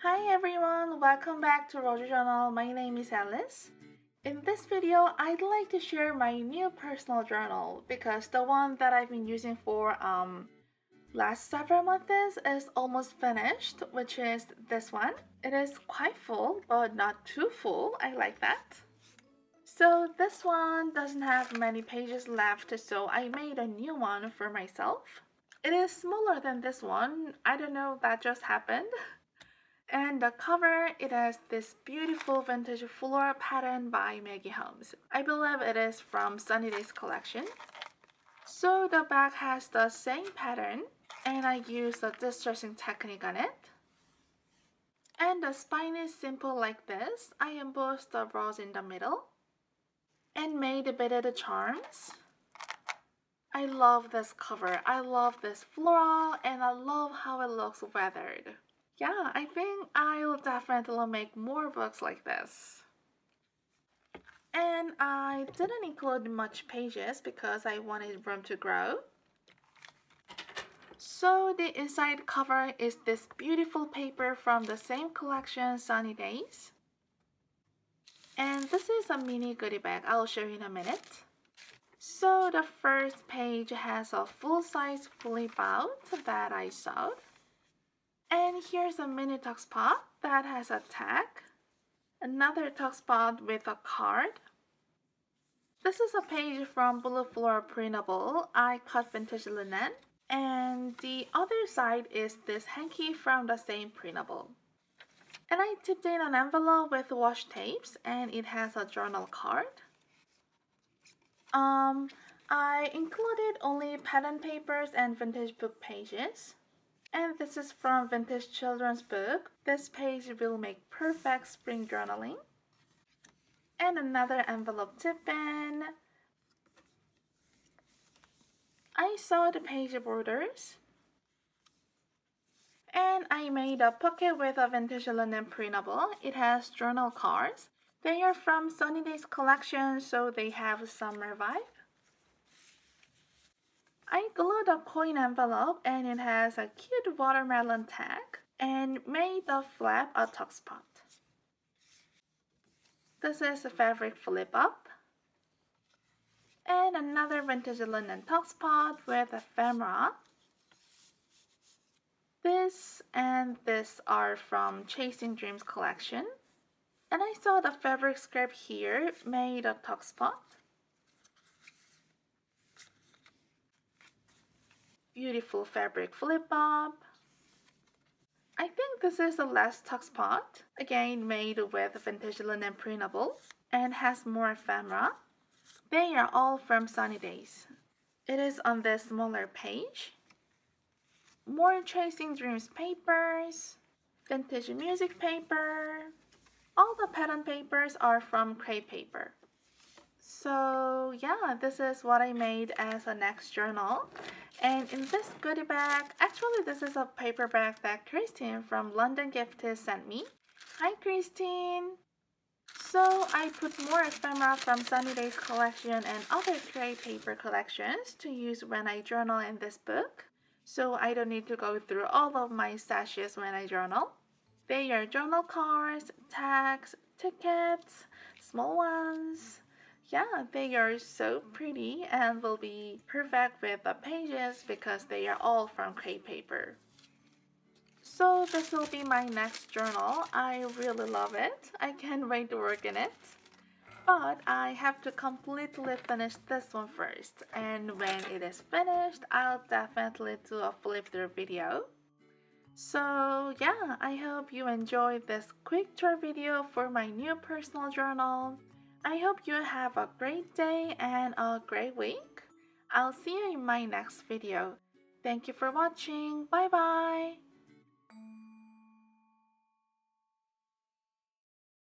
Hi everyone, welcome back to Roger Journal. My name is Alice. In this video, I'd like to share my new personal journal because the one that I've been using for last several months is almost finished, which is this one. It is quite full, but not too full. I like that. So this one doesn't have many pages left, so I made a new one for myself. It is smaller than this one. I don't know, that just happened. And the cover, it has this beautiful vintage floral pattern by Maggie Holmes. I believe it is from Sunny Days collection. So the back has the same pattern, and I used a distressing technique on it. And the spine is simple like this. I embossed the rose in the middle and made beaded charms. I love this cover. I love this floral, and I love how it looks weathered. Yeah, I think I'll definitely make more books like this. And I didn't include much pages because I wanted room to grow. So the inside cover is this beautiful paper from the same collection, Sunny Days. And this is a mini goodie bag. I'll show you in a minute. So the first page has a full-size flip out that I sewed. And here's a mini tuck spot that has a tag. Another tuck spot with a card. This is a page from Blue Floral Printable. I cut vintage linen. And the other side is this hanky from the same printable. And I tipped in an envelope with washi tapes, and it has a journal card. I included only pattern papers and vintage book pages. And this is from Vintage Children's Book. This page will make perfect spring journaling. And another envelope tip-in. I sewed the page borders. And I made a pocket with a vintage linen printable. It has journal cards. They are from Sunny Days collection, so they have summer vibe. I glued a coin envelope, and it has a cute watermelon tag and made the flap a tuck spot. This is a fabric flip up. And another vintage linen tuck spot with ephemera. This and this are from Chasing Dreams collection. And I saw the fabric scrap here made a tuck spot. Beautiful fabric flip up. I think this is the last tuck spot, again made with vintage linen printable and has more ephemera. They are all from Sunny Days. It is on this smaller page. More Chasing Dreams papers, vintage music paper. All the pattern papers are from crepe paper. So yeah, this is what I made as a next journal. And in this goodie bag, actually this is a paper bag that Christine from London Gifted sent me. Hi Christine! So I put more ephemera from Sunny Days collection and other crepe paper collections to use when I journal in this book. So I don't need to go through all of my stashes when I journal. They are journal cards, tags, tickets, small ones. Yeah, they are so pretty and will be perfect with the pages because they are all from crepe paper. So this will be my next journal. I really love it. I can't wait to work in it. But I have to completely finish this one first. And when it is finished, I'll definitely do a flip through video. So yeah, I hope you enjoyed this quick tour video for my new personal journal. I hope you have a great day and a great week. I'll see you in my next video. Thank you for watching. Bye bye.